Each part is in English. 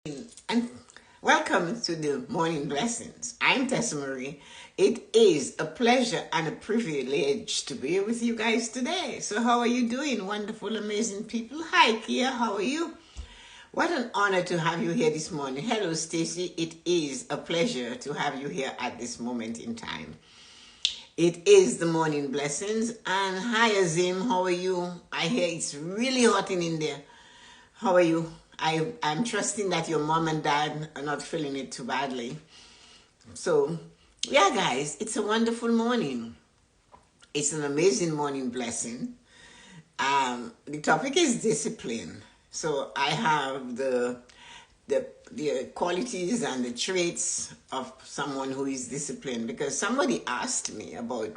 And welcome to the Morning Blessings. I'm Tessa-Marie. It is a pleasure and a privilege to be with you guys today. So how are you doing, wonderful, amazing people? Hi, Kia. How are you? What an honor to have you here this morning. Hello, Stacy. It is a pleasure to have you here at this moment in time. It is the Morning Blessings. And hi, Azim. How are you? I hear it's really hot in India. How are you? I'm trusting that your mom and dad are not feeling it too badly. So, yeah, guys, it's a wonderful morning. It's an amazing morning blessing. The topic is discipline. So I have the qualities and the traits of someone who is disciplined, because somebody asked me about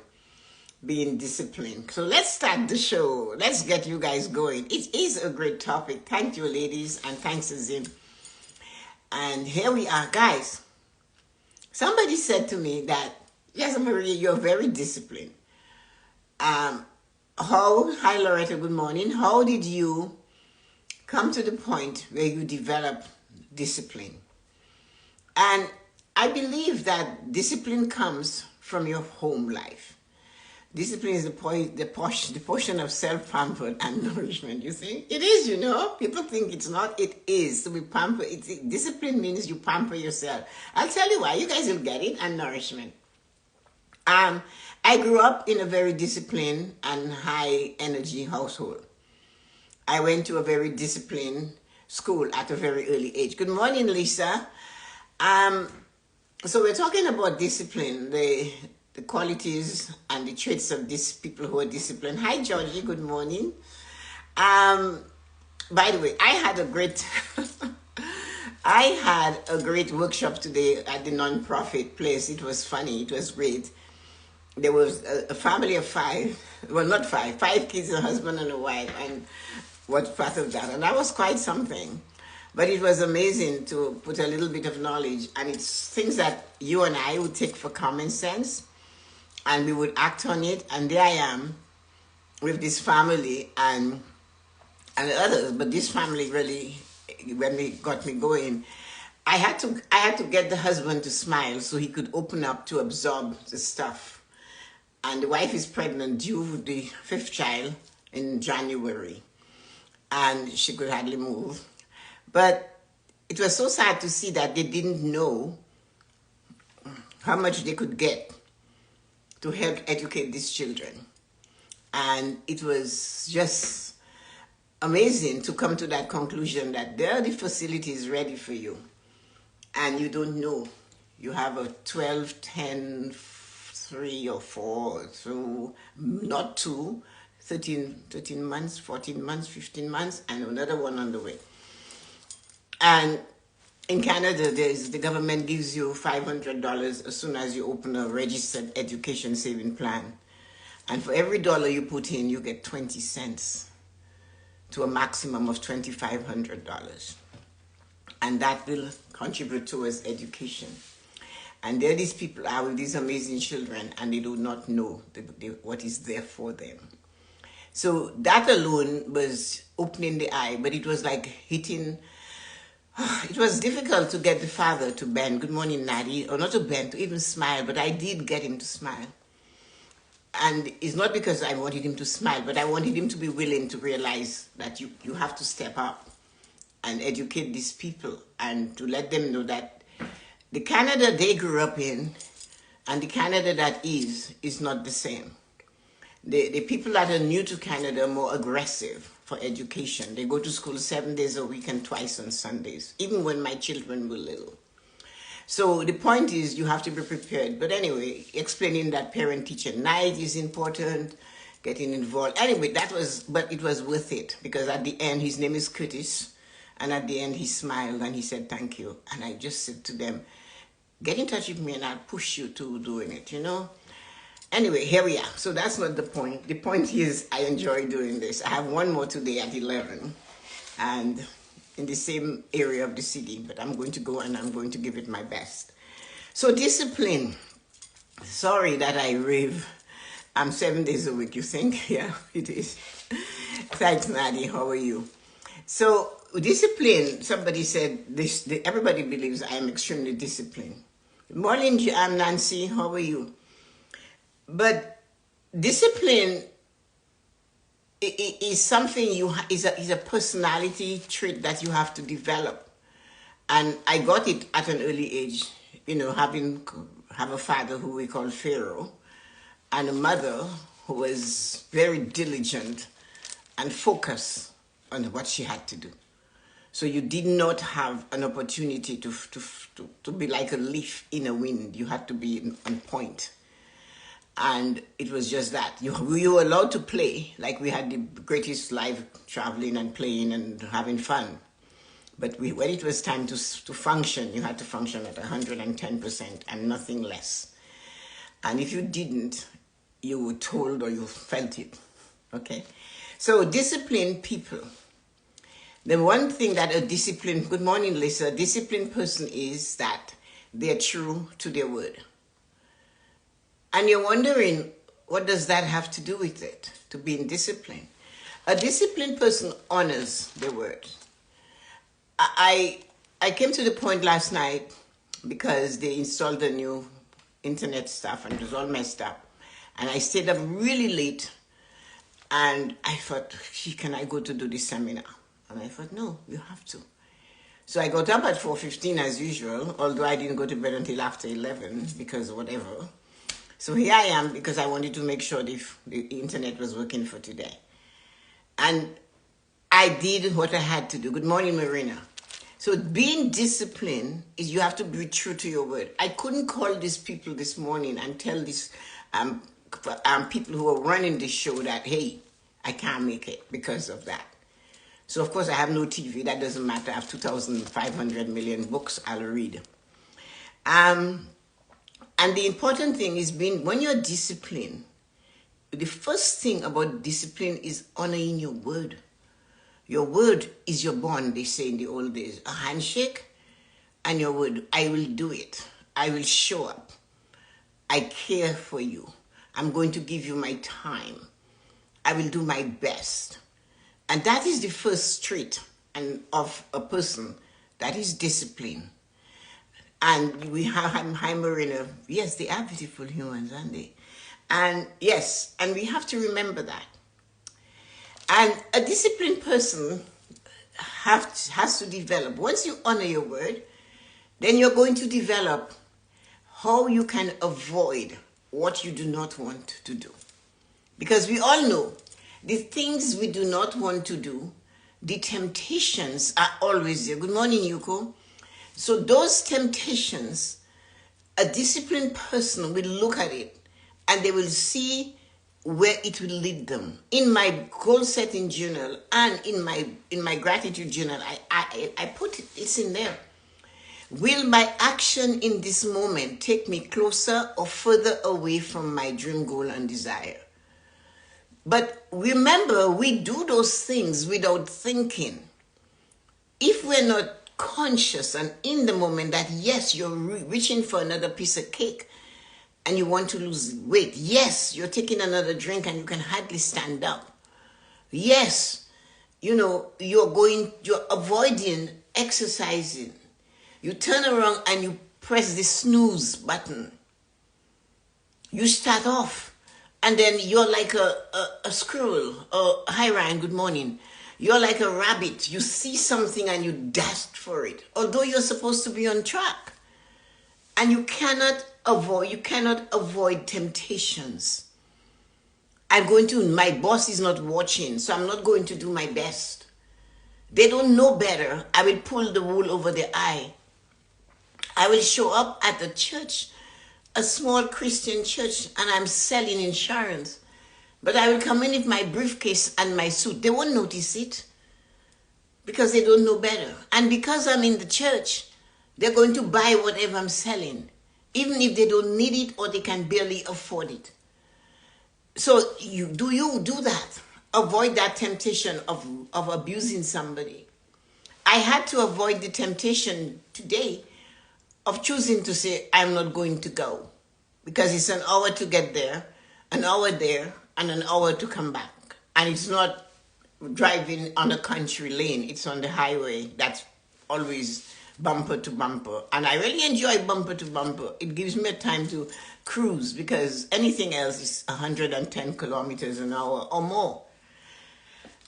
being disciplined. So let's start the show. Let's get you guys going. It is a great topic. Thank you, ladies, and thanks, Azim. And here we are, guys. Somebody said to me that, yes, Maria, you're very disciplined. Hi, Loretta, good morning. How did you come to the point where you develop discipline? And I believe that discipline comes from your home life. Discipline is the portion of self-pampered and nourishment, you see? It is, you know. People think it's not. It is. To be pampered. Discipline means you pamper yourself. I'll tell you why. You guys will get it. And nourishment. I grew up in a very disciplined and high-energy household. I went to a very disciplined school at a very early age. Good morning, Lisa. So we're talking about discipline, the qualities and the traits of these people who are disciplined. Hi, Georgie. Good morning. By the way, I had a great workshop today at the non-profit place. It was funny. It was great. There was a family of five kids, a husband and a wife, and was part of that. And that was quite something. But it was amazing to put a little bit of knowledge, and it's things that you and I would take for common sense, and we would act on it. And there I am with this family and others, but this family really, when they got me going, I had to get the husband to smile so he could open up to absorb the stuff. And the wife is pregnant, due the fifth child in January, and she could hardly move. But it was so sad to see that they didn't know how much they could get to help educate these children. And it was just amazing to come to that conclusion that there are the facilities ready for you, and you don't know. You have a 12, 10, 3 or 4, so not 2, 13 months, 14 months, 15 months, and another one on the way. And in Canada, the government gives you $500 as soon as you open a registered education saving plan. And for every dollar you put in, you get 20 cents to a maximum of $2,500. And that will contribute towards education. And there these people are with these amazing children, and they do not know what is there for them. So that alone was opening the eye, but it was like hitting. It was difficult to get the father to bend. Good morning, Natty. Or not to bend, to even smile, but I did get him to smile. And it's not because I wanted him to smile, but I wanted him to be willing to realize that you have to step up and educate these people, and to let them know that the Canada they grew up in and the Canada that is not the same. The people that are new to Canada are more aggressive for education. They go to school 7 days a week and twice on Sundays, even when my children were little. So the point is you have to be prepared. But anyway, explaining that parent-teacher night is important, getting involved. Anyway, but it was worth it, because at the end, his name is Curtis, and at the end he smiled and he said thank you. And I just said to them, get in touch with me and I'll push you to doing it, you know. Anyway, here we are. So that's not the point. The point is I enjoy doing this. I have one more today at 11, and in the same area of the city, but I'm going to go and I'm going to give it my best. So discipline. Sorry that I rave. I'm 7 days a week, you think? Yeah, it is. Thanks, Maddie. How are you? So discipline, somebody said this, everybody believes I am extremely disciplined. Good morning, I'm Nancy. How are you? But discipline is something is a personality trait that you have to develop. And I got it at an early age, have a father who we call Pharaoh, and a mother who was very diligent and focused on what she had to do. So you did not have an opportunity to be like a leaf in a wind. You had to be on point. And it was just that. You were allowed to play, like we had the greatest life, traveling and playing and having fun. But when it was time to function, you had to function at 110% and nothing less. And if you didn't, you were told or you felt it. Okay? So disciplined people. The one thing that a disciplined, good morning, Lisa, a disciplined person is that they're true to their word. And you're wondering, what does that have to do with it, to being disciplined? A disciplined person honors their word. I came to the point last night because they installed the new internet stuff and it was all messed up. And I stayed up really late and I thought, can I go to do this seminar? And I thought, no, you have to. So I got up at 4:15 as usual, although I didn't go to bed until after 11 because whatever. So here I am because I wanted to make sure the internet was working for today. And I did what I had to do. Good morning, Marina. So being disciplined is you have to be true to your word. I couldn't call these people this morning and tell these people who are running the show that, hey, I can't make it because of that. So, of course, I have no TV. That doesn't matter. I have 2,500 million books I'll read. And the important thing is when you're disciplined, the first thing about discipline is honoring your word. Your word is your bond, they say in the old days. A handshake and your word. I will do it. I will show up. I care for you. I'm going to give you my time. I will do my best. And that is the first trait of a person that is disciplined. And we have hi Marina. Yes, they are beautiful humans, aren't they? And yes, and we have to remember that. And a disciplined person has to develop. Once you honor your word, then you're going to develop how you can avoid what you do not want to do. Because we all know the things we do not want to do, the temptations are always there. Good morning, Yuko. So those temptations, a disciplined person will look at it and they will see where it will lead them. In my goal setting journal and in my gratitude journal, I put it, it's in there. Will my action in this moment take me closer or further away from my dream, goal, and desire? But remember, we do those things without thinking. If we're not conscious and in the moment that, yes, you're reaching for another piece of cake and you want to lose weight. Yes, you're taking another drink and you can hardly stand up. Yes, you're avoiding exercising. You turn around and you press the snooze button. You start off. And then you're like a squirrel. Oh, hi, Ryan, good morning. You're like a rabbit. You see something and you dash for it. Although you're supposed to be on track. And you cannot avoid temptations. My boss is not watching, so I'm not going to do my best. They don't know better. I will pull the wool over their eye. I will show up at the church, a small Christian church, and I'm selling insurance. But I will come in with my briefcase and my suit. They won't notice it because they don't know better. And because I'm in the church, they're going to buy whatever I'm selling, even if they don't need it or they can barely afford it. So you do that. Avoid that temptation of abusing somebody. I had to avoid the temptation today of choosing to say, I'm not going to go. Because it's an hour to get there, an hour there, and an hour to come back. And it's not driving on a country lane. It's on the highway. That's always bumper to bumper. And I really enjoy bumper to bumper. It gives me a time to cruise because anything else is 110 kilometers an hour or more.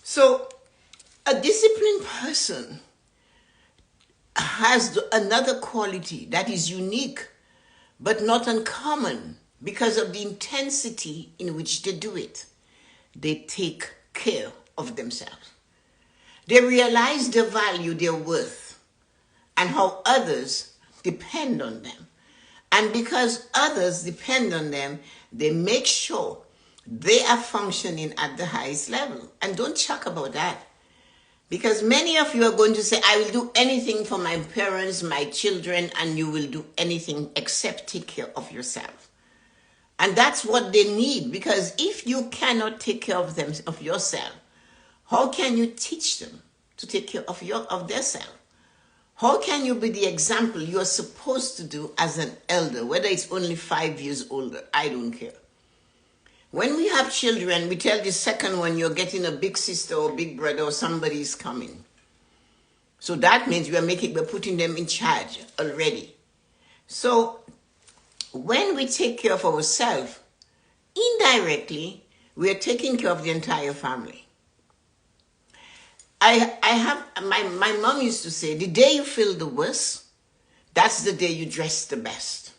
So a disciplined person has another quality that is unique but not uncommon because of the intensity in which they do it. They take care of themselves. They realize their value, their worth, and how others depend on them. And because others depend on them, they make sure they are functioning at the highest level. And don't chuck about that. Because many of you are going to say, I will do anything for my parents, my children, and you will do anything except take care of yourself. And that's what they need, because if you cannot take care of them, of yourself, how can you teach them to take care of their self? How can you be the example you are supposed to do as an elder, whether it's only 5 years older? I don't care. When we have children, we tell the second one you're getting a big sister or big brother or somebody is coming. So that means we're putting them in charge already. So when we take care of ourselves, indirectly, we are taking care of the entire family. My mom used to say, the day you feel the worst, that's the day you dress the best.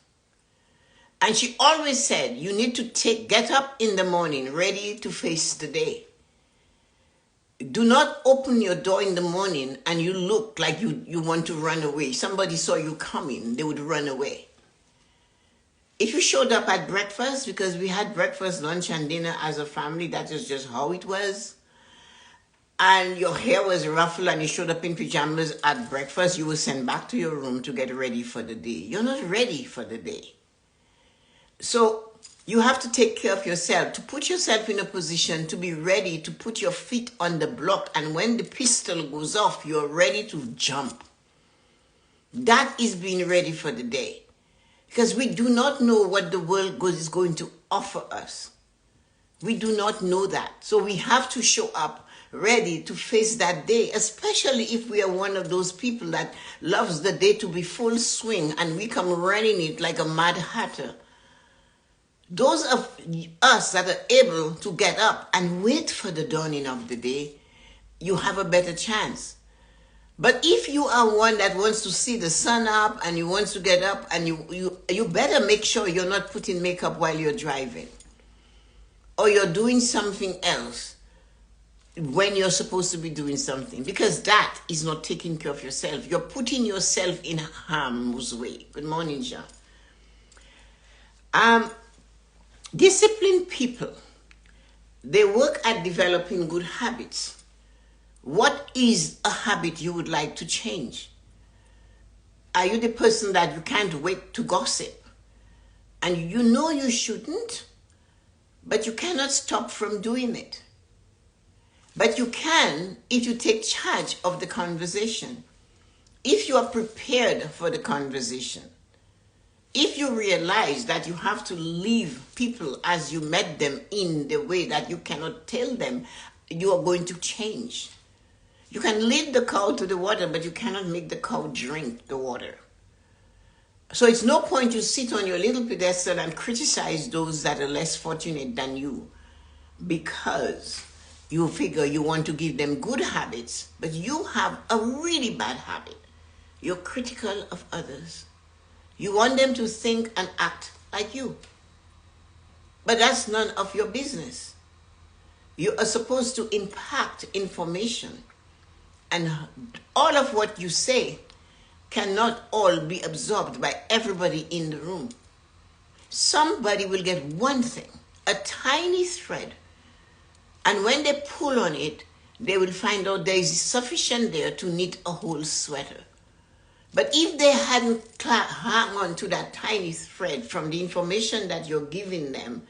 And she always said, you need to get up in the morning ready to face the day. Do not open your door in the morning and you look like you want to run away. Somebody saw you coming, they would run away. If you showed up at breakfast, because we had breakfast, lunch, and dinner as a family, that is just how it was, and your hair was ruffled and you showed up in pajamas at breakfast, you were sent back to your room to get ready for the day. You're not ready for the day. So you have to take care of yourself, to put yourself in a position to be ready to put your feet on the block. And when the pistol goes off, you're ready to jump. That is being ready for the day. Because we do not know what the world is going to offer us. We do not know that. So we have to show up ready to face that day, especially if we are one of those people that loves the day to be full swing and we come running it like a mad hatter. Those of us that are able to get up and wait for the dawning of the day, you have a better chance. But if you are one that wants to see the sun up and you want to get up, and you better make sure you're not putting makeup while you're driving, or you're doing something else when you're supposed to be doing something, because that is not taking care of yourself. You're putting yourself in harm's way. Good morning, Jean. Disciplined people, they work at developing good habits. What is a habit you would like to change? Are you the person that you can't wait to gossip? And you know you shouldn't, but you cannot stop from doing it. But you can if you take charge of the conversation. If you are prepared for the conversation. If you realize that you have to leave people as you met them in the way that you cannot tell them you are going to change. You can lead the cow to the water, but you cannot make the cow drink the water. So it's no point you sit on your little pedestal and criticize those that are less fortunate than you, because you figure you want to give them good habits, but you have a really bad habit. You're critical of others. You want them to think and act like you. But that's none of your business. You are supposed to impact information. And all of what you say cannot all be absorbed by everybody in the room. Somebody will get one thing, a tiny thread. And when they pull on it, they will find out there is sufficient there to knit a whole sweater. But if they hadn't hung on to that tiny thread from the information that you're giving them,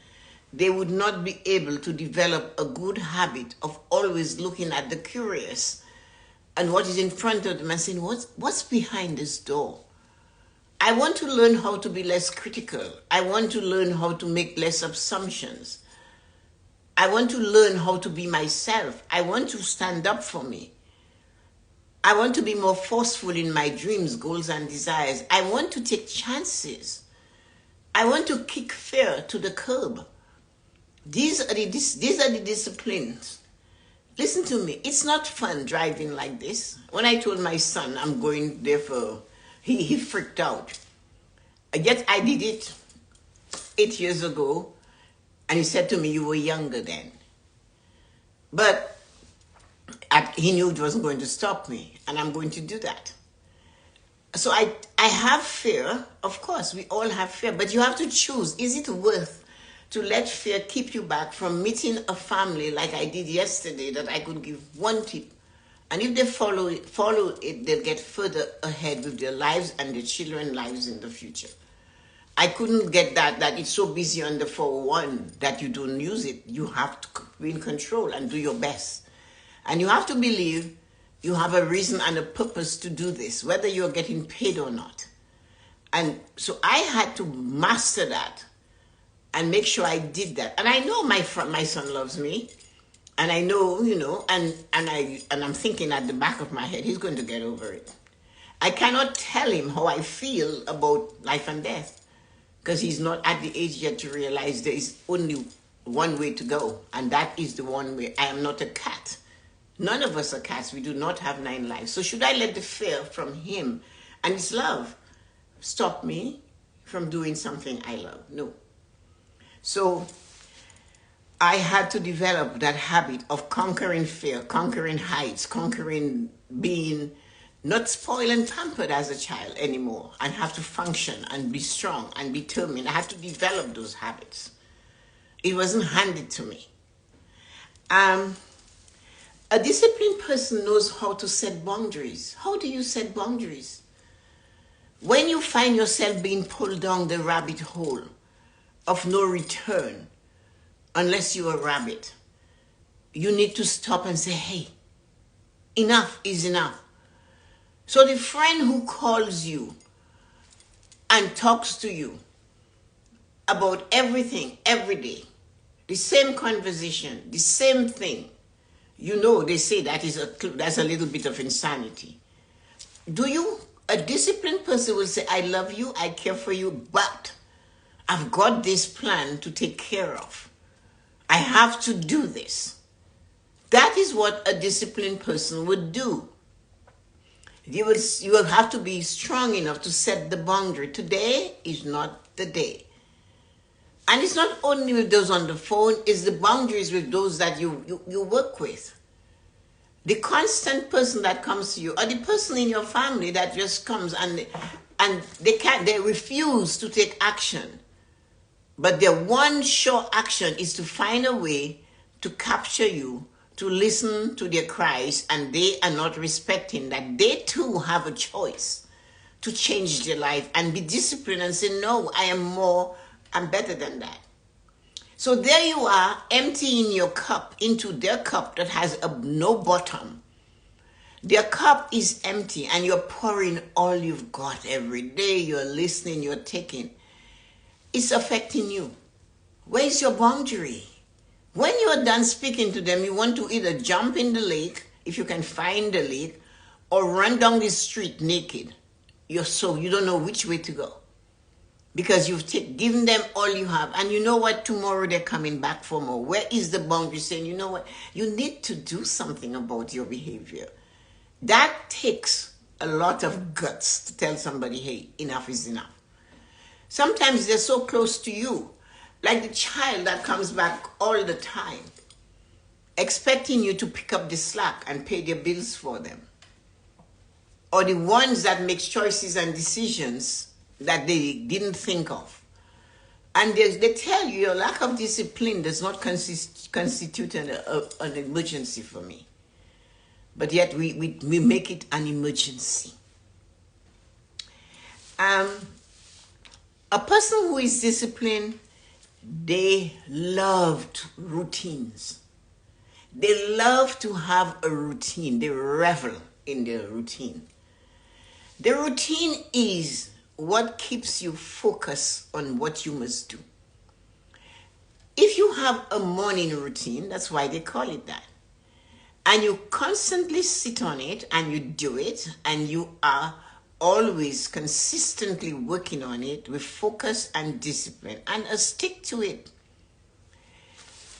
they would not be able to develop a good habit of always looking at the curious and what is in front of them and saying, what's behind this door? I want to learn how to be less critical. I want to learn how to make less assumptions. I want to learn how to be myself. I want to stand up for me. I want to be more forceful in my dreams, goals, and desires. I want to take chances. I want to kick fear to the curb. These are the disciplines. Listen to me. It's not fun driving like this. When I told my son I'm going there he freaked out. Yet I did it 8 years ago, and he said to me, "You were younger then." But he knew it wasn't going to stop me, and I'm going to do that. So I have fear. Of course, we all have fear, but you have to choose. Is it worth to let fear keep you back from meeting a family like I did yesterday, that I could give one tip? And if they follow it, they'll get further ahead with their lives and their children's lives in the future. I couldn't get that it's so busy on the 401 that you don't use it. You have to be in control and do your best. And you have to believe you have a reason and a purpose to do this, whether you're getting paid or not. And so I had to master that and make sure I did that. And I know my son loves me. And I know, and I'm thinking at the back of my head, he's going to get over it. I cannot tell him how I feel about life and death, because he's not at the age yet to realize there is only one way to go, and that is the one way. I am not a cat. None of us are cats. We do not have 9 lives. So should I let the fear from him and his love stop me from doing something I love? No. So I had to develop that habit of conquering fear, conquering heights, conquering being not spoiled and pampered as a child anymore, and have to function and be strong and determined. I had to develop those habits. It wasn't handed to me. A disciplined person knows how to set boundaries. How do you set boundaries? When you find yourself being pulled down the rabbit hole of no return, unless you're a rabbit, you need to stop and say, hey, enough is enough. So the friend who calls you and talks to you about everything every day, the same conversation, the same thing, they say that's a little bit of insanity. A disciplined person will say, I love you, I care for you, but I've got this plan to take care of. I have to do this. That is what a disciplined person would do. You will have to be strong enough to set the boundary. Today is not the day. And it's not only with those on the phone, it's the boundaries with those that you work with. The constant person that comes to you, or the person in your family that just comes and they refuse to take action. But their one sure action is to find a way to capture you, to listen to their cries, and they are not respecting that they too have a choice to change their life and be disciplined and say, no, I'm better than that. So there you are, emptying your cup into their cup that has no bottom. Their cup is empty and you're pouring all you've got every day. You're listening, you're taking. It's affecting you. Where's your boundary? When you're done speaking to them, you want to either jump in the lake, if you can find the lake, or run down the street naked. You don't know which way to go. Because you've given them all you have. And you know what? Tomorrow they're coming back for more. Where is the boundary saying, you know what? You need to do something about your behavior. That takes a lot of guts to tell somebody, hey, enough is enough. Sometimes they're so close to you. Like the child that comes back all the time, expecting you to pick up the slack and pay their bills for them. Or the ones that make choices and decisions that they didn't think of. And they tell you your lack of discipline does not constitute an emergency for me. But yet we make it an emergency. A person who is disciplined, they love routines. They love to have a routine. They revel in their routine. The routine is what keeps you focused on what you must do. if you have a morning routine, that's why they call it that, and you constantly sit on it and you do it, and you are always consistently working on it with focus and discipline and a stick to it.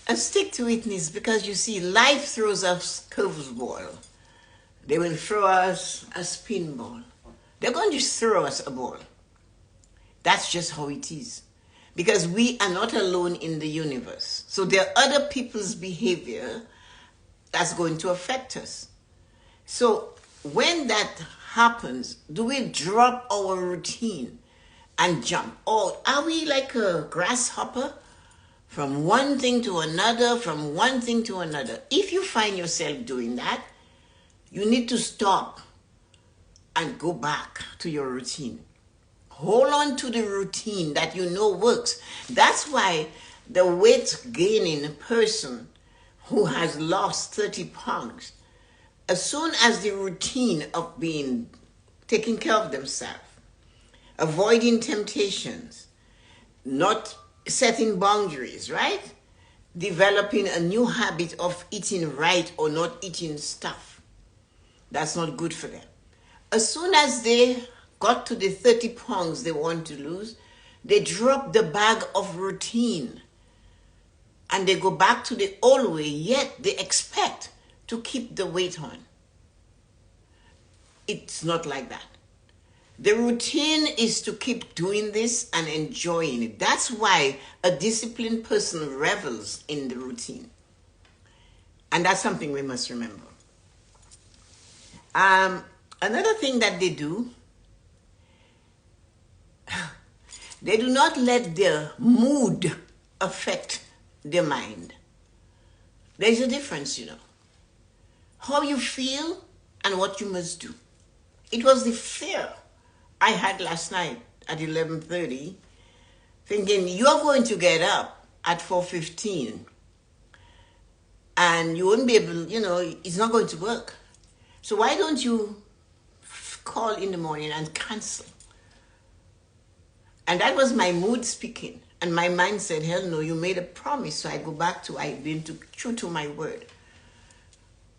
A stick to itness, because you see, life throws us curveball. They will throw us a spin ball. They're going to throw us a ball. That's just how it is. Because we are not alone in the universe. So there are other people's behavior that's going to affect us. So when that happens, do we drop our routine and jump? Or are we like a grasshopper? From one thing to another, from one thing to another. If you find yourself doing that, you need to stop and go back to your routine. Hold on to the routine that you know works. That's why the weight gaining person who has lost 30 pounds, as soon as the routine of taking care of themselves, avoiding temptations, not setting boundaries, right? Developing a new habit of eating right or not eating stuff that's not good for them. As soon as they got to the 30 pounds they want to lose, they drop the bag of routine and they go back to the old way, yet they expect to keep the weight on. It's not like that. The routine is to keep doing this and enjoying it. That's why a disciplined person revels in the routine. And that's something we must remember. Another thing that they do not let their mood affect their mind. There's a difference, you know. How you feel and what you must do. It was the fear I had last night at 11:30, thinking you're going to get up at 4:15 and you won't be able, it's not going to work. So why don't you call in the morning and cancel? And that was my mood speaking. And my mind said, hell no, you made a promise. So I go back to, I've been true to my word.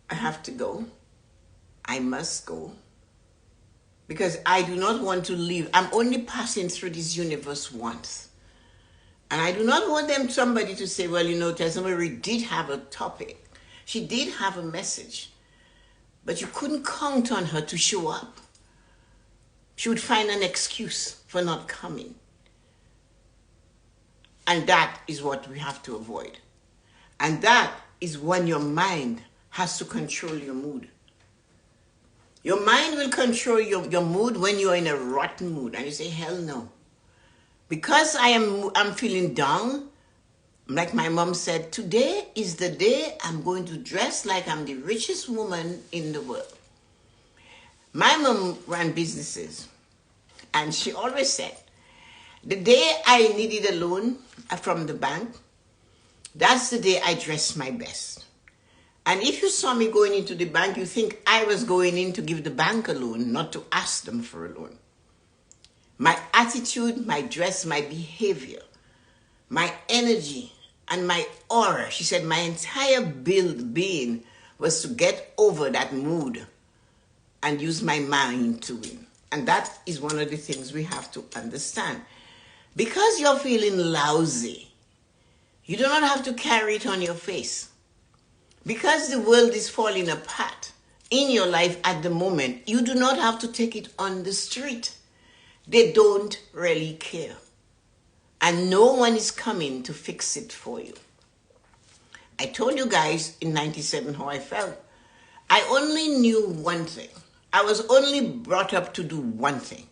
I have to go. I must go. Because I do not want to leave. I'm only passing through this universe once. And I do not want somebody to say, well, Tessa-Marie did have a topic. She did have a message. But you couldn't count on her to show up. She would find an excuse for not coming. And that is what we have to avoid. And that is when your mind has to control your mood. Your mind will control your mood when you're in a rotten mood and you say, hell no. Because I'm feeling down, like my mom said, today is the day I'm going to dress like I'm the richest woman in the world. My mom ran businesses and she always said, the day I needed a loan from the bank, that's the day I dressed my best. And if you saw me going into the bank, you think I was going in to give the bank a loan, not to ask them for a loan. My attitude, my dress, my behavior, my energy, and my aura, she said my entire being was to get over that mood and use my mind to win. And that is one of the things we have to understand. Because you're feeling lousy, you do not have to carry it on your face. Because the world is falling apart in your life at the moment, you do not have to take it on the street. They don't really care. And no one is coming to fix it for you. I told you guys in 97 how I felt. I only knew one thing. I was only brought up to do one thing,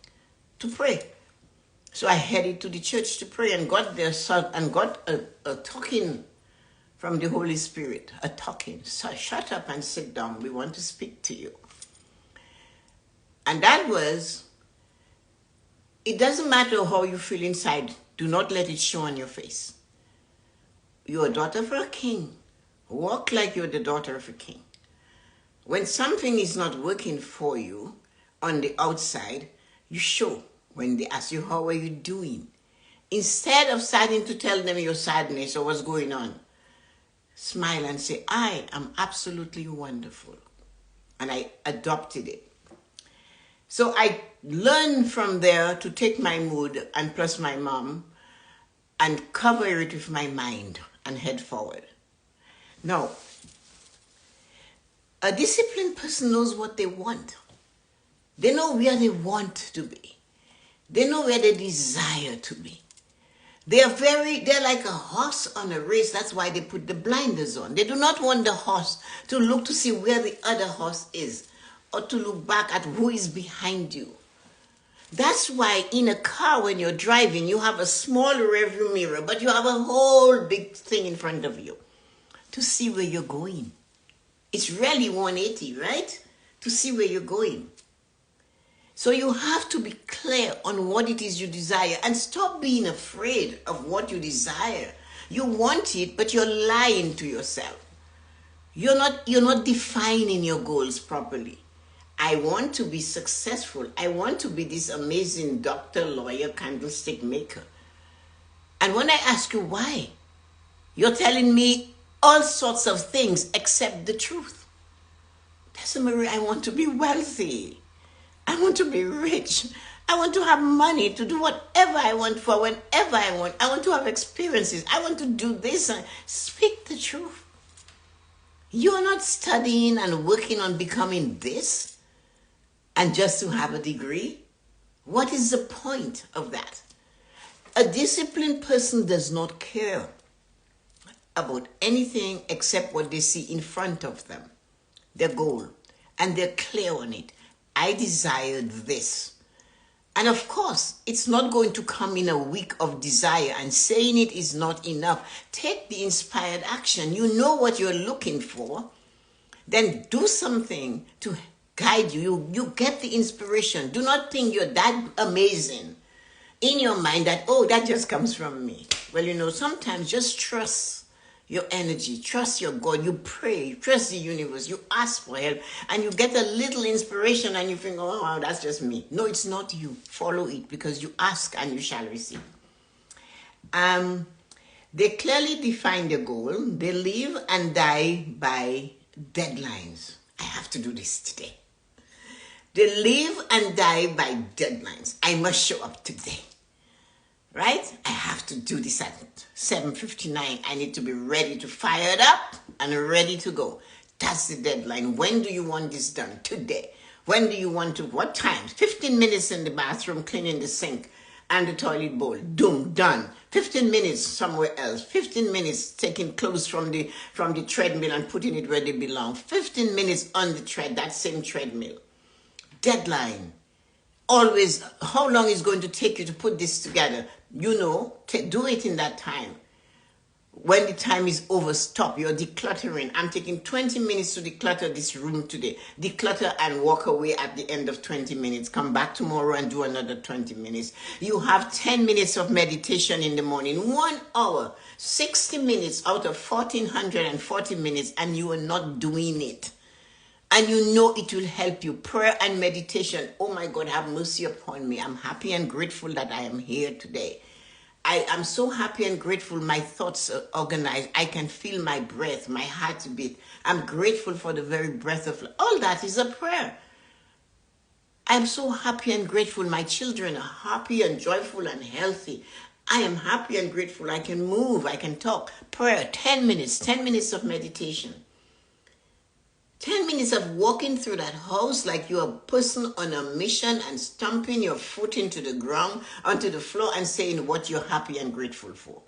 to pray. So I headed to the church to pray and got there and got a talking from the Holy Spirit, a talking. So shut up and sit down. We want to speak to you. And that was, it doesn't matter how you feel inside. Do not let it show on your face. You're a daughter of a king. Walk like you're the daughter of a king. When something is not working for you on the outside, you show. When they ask you, how are you doing? Instead of starting to tell them your sadness or what's going on, smile and say, I am absolutely wonderful. And I adopted it. So I learned from there to take my mood and plus my mom and cover it with my mind and head forward. Now, a disciplined person knows what they want. They know where they want to be. They know where they desire to be. They're like a horse on a race. That's why they put the blinders on. They do not want the horse to look to see where the other horse is or to look back at who is behind you. That's why in a car when you're driving, you have a small rearview mirror, but you have a whole big thing in front of you to see where you're going. It's really 180, right? To see where you're going. So you have to be clear on what it is you desire and stop being afraid of what you desire. You want it, but you're lying to yourself. You're not defining your goals properly. I want to be successful. I want to be this amazing doctor, lawyer, candlestick maker. And when I ask you why, you're telling me all sorts of things except the truth. Tessa-Marie, I want to be wealthy. I want to be rich. I want to have money to do whatever I want for whenever I want. I want to have experiences. I want to do this. Speak the truth. You're not studying and working on becoming this and just to have a degree. What is the point of that? A disciplined person does not care about anything except what they see in front of them, their goal, and they're clear on it. I desired this. And of course, it's not going to come in a week of desire, and saying it is not enough. Take the inspired action. You know what you're looking for. Then do something to guide you. You get the inspiration. Do not think you're that amazing in your mind that, oh, that just comes from me. Well, sometimes just trust your energy, trust your God, you pray, trust the universe, you ask for help, and you get a little inspiration and you think, oh, wow, that's just me. No, it's not you. Follow it because you ask and you shall receive. They clearly define their goal. They live and die by deadlines. I have to do this today. They live and die by deadlines. I must show up today. Right? I have to do this at 7:59. I need to be ready to fire it up and ready to go. That's the deadline. When do you want this done? Today. When do you want to? What time? 15 minutes in the bathroom cleaning the sink and the toilet bowl. Doom, done. 15 minutes somewhere else. 15 minutes taking clothes from the treadmill and putting it where they belong. 15 minutes on the that same treadmill. Deadline. Always, how long is it going to take you to put this together? Do it in that time. When the time is over, stop. You're decluttering. I'm taking 20 minutes to declutter this room today. Declutter and walk away at the end of 20 minutes. Come back tomorrow and do another 20 minutes. You have 10 minutes of meditation in the morning. 1 hour, 60 minutes out of 1,440 minutes, and you are not doing it. And it will help you. Prayer and meditation. Oh my God, have mercy upon me. I'm happy and grateful that I am here today. I am so happy and grateful my thoughts are organized. I can feel my breath, my heart beat. I'm grateful for the very breath of life. All that is a prayer. I'm so happy and grateful my children are happy and joyful and healthy. I am happy and grateful. I can move, I can talk. Prayer, 10 minutes of meditation. 10 minutes of walking through that house like you're a person on a mission and stomping your foot into the ground, onto the floor and saying what you're happy and grateful for.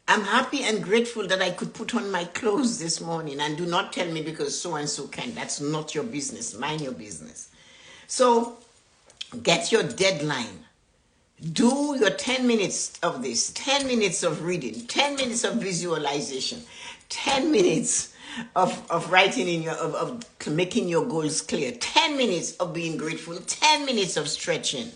I'm happy and grateful that I could put on my clothes this morning, and do not tell me because so-and-so can. That's not your business. Mind your business. So get your deadline. Do your 10 minutes of this, 10 minutes of reading, 10 minutes of visualization, 10 minutes of writing of making your goals clear, 10 minutes of being grateful, 10 minutes of stretching.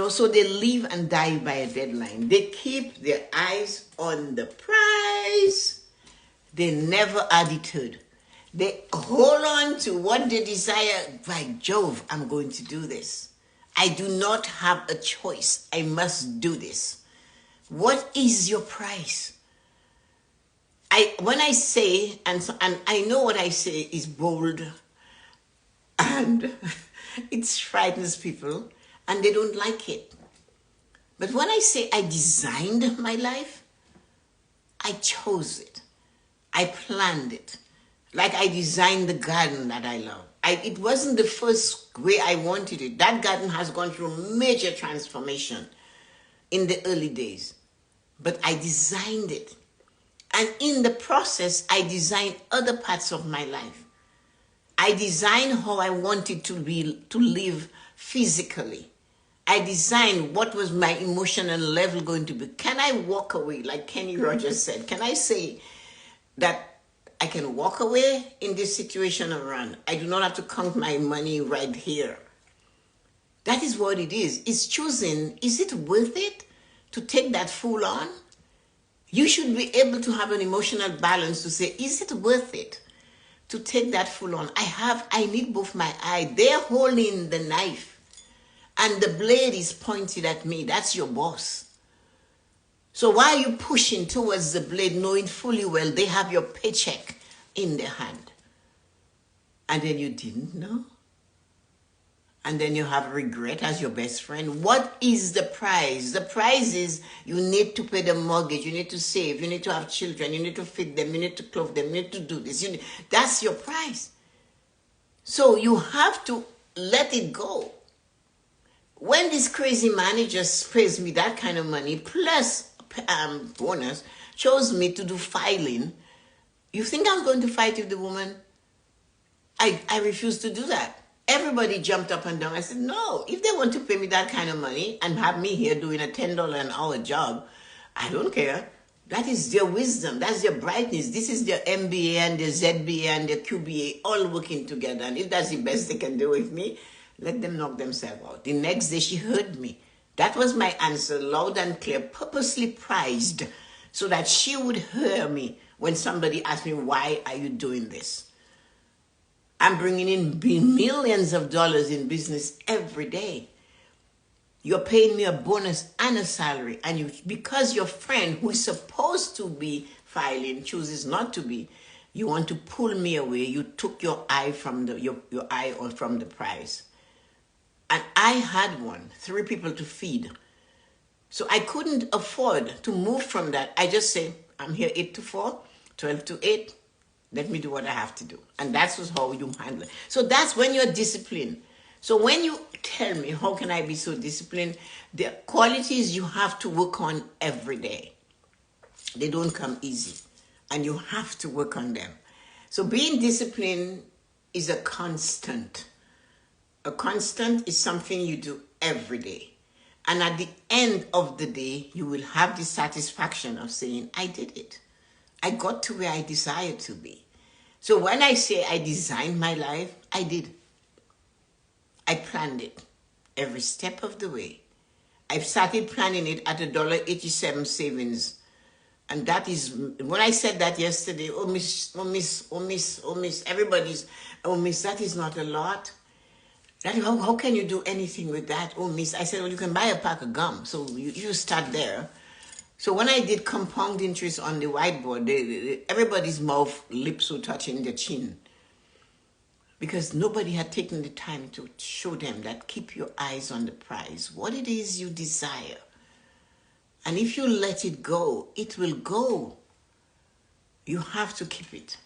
So they live and die by a deadline. They keep their eyes on the prize. They never are deterred. They hold on to what they desire. By Jove, I'm going to do this. I do not have a choice. I must do this. What is your price? When I say, and I know what I say is bold, and it frightens people, and they don't like it. But when I say I designed my life, I chose it. I planned it. Like I designed the garden that I love. It wasn't the first way I wanted it. That garden has gone through major transformation in the early days. But I designed it. And in the process, I designed other parts of my life. I designed how I wanted to live physically. I designed what was my emotional level going to be. Can I walk away, like Kenny Rogers said? Can I say that I can walk away in this situation and run? I do not have to count my money right here. That is what it is. It's choosing, is it worth it to take that fool on? You should be able to have an emotional balance to say, is it worth it to take that fool on? I need both my eye. They're holding the knife and the blade is pointed at me. That's your boss. So why are you pushing towards the blade knowing fully well they have your paycheck in their hand? And then you didn't know? And then you have regret as your best friend. What is the prize? The prize is you need to pay the mortgage, you need to save, you need to have children, you need to feed them, you need to clothe them, you need to do this. That's your prize. So you have to let it go. When this crazy manager pays me that kind of money, plus bonus, chose me to do filing, you think I'm going to fight with the woman? I refuse to do that. Everybody jumped up and down. I said, no, if they want to pay me that kind of money and have me here doing a $10 an hour job, I don't care. That is their wisdom. That's their brightness. This is their MBA and their ZBA and their QBA all working together. And if that's the best they can do with me, let them knock themselves out. The next day she heard me. That was my answer, loud and clear, purposely prized, so that she would hear me when somebody asked me, why are you doing this? I'm bringing in millions of dollars in business every day. You're paying me a bonus and a salary. And because your friend who is supposed to be filing chooses not to be, you want to pull me away. You took your eye from your eye from the prize. And I had 3 people to feed. So I couldn't afford to move from that. I just say, I'm here 8 to 4, 12 to 8. Let me do what I have to do. And that's how you handle it. So that's when you're disciplined. So when you tell me, how can I be so disciplined? The qualities you have to work on every day. They don't come easy. And you have to work on them. So being disciplined is a constant. A constant is something you do every day. And at the end of the day, you will have the satisfaction of saying, I did it. I got to where I desired to be. So when I say I designed my life, I did. I planned it every step of the way. I've started planning it at $1.87 savings. And that is, when I said that yesterday, oh miss, everybody's, oh miss, that is not a lot. How can you do anything with that? Oh miss, I said, well, you can buy a pack of gum. So you start there. So when I did compound interest on the whiteboard, everybody's lips were touching their chin. Because nobody had taken the time to show them that keep your eyes on the prize, what it is you desire. And if you let it go, it will go. You have to keep it.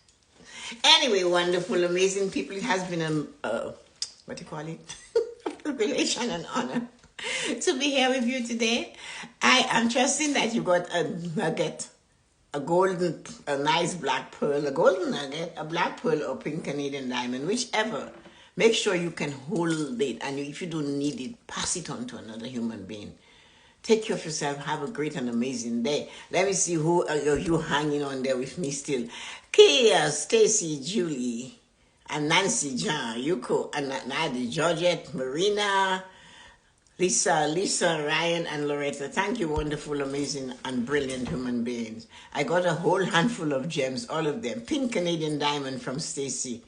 Anyway, wonderful, amazing people, it has been a privilege and an honor to be here with you today. I am trusting that you got a nugget, a nice black pearl, a golden nugget, a black pearl or pink Canadian diamond, whichever. Make sure you can hold it, and if you don't need it, pass it on to another human being. Take care of yourself. Have a great and amazing day. Let me see who are you hanging on there with me still. Kia, Stacy, Julie, and Nancy, John, Yuko, and Nadi, Georgette, Marina, Lisa, Ryan, and Loretta. Thank you, wonderful, amazing, and brilliant human beings. I got a whole handful of gems, all of them. Pink Canadian diamond from Stacy.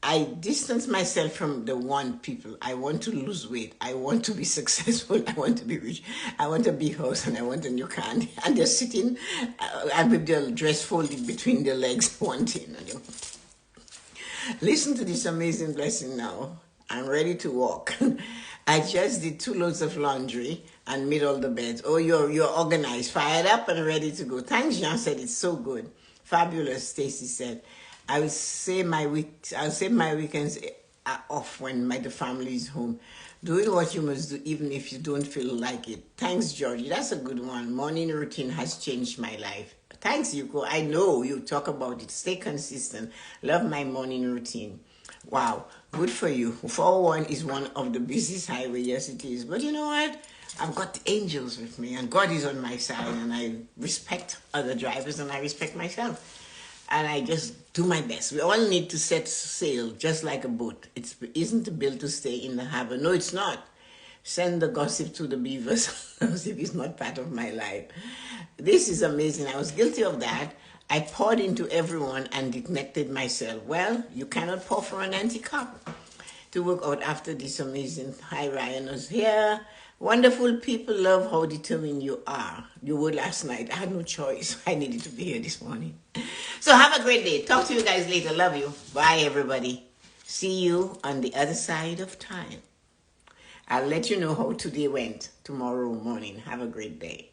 I distance myself from the one people. I want to lose weight. I want to be successful. I want to be rich. I want a big house and I want a new car. And they're sitting and with their dress folded between their legs, wanting. Listen to this amazing blessing now. I'm ready to walk. I just did 2 loads of laundry and made all the beds. Oh, you're organized, fired up, and ready to go. Thanks, Jean said it's so good. Fabulous, Stacy said. I'll say my weekends are off when the family is home. Doing what you must do even if you don't feel like it. Thanks, Georgie. That's a good one. Morning routine has changed my life. Thanks, Yuko. I know you talk about it. Stay consistent. Love my morning routine. Wow, good for you. 401 is one of the busiest highway. Yes, it is. But you know what? I've got angels with me and God is on my side, and I respect other drivers and I respect myself. And I just do my best. We all need to set sail just like a boat. It isn't built to stay in the harbor. No, it's not. Send the gossip to the beavers. Gossip is not part of my life. This is amazing. I was guilty of that. I poured into everyone and neglected myself. Well, you cannot pour for an empty cup. To work out after this amazing. Hi, Ryan was here. Wonderful people, love how determined you are. You were last night. I had no choice. I needed to be here this morning. So have a great day. Talk to you guys later. Love you. Bye, everybody. See you on the other side of time. I'll let you know how today went tomorrow morning. Have a great day.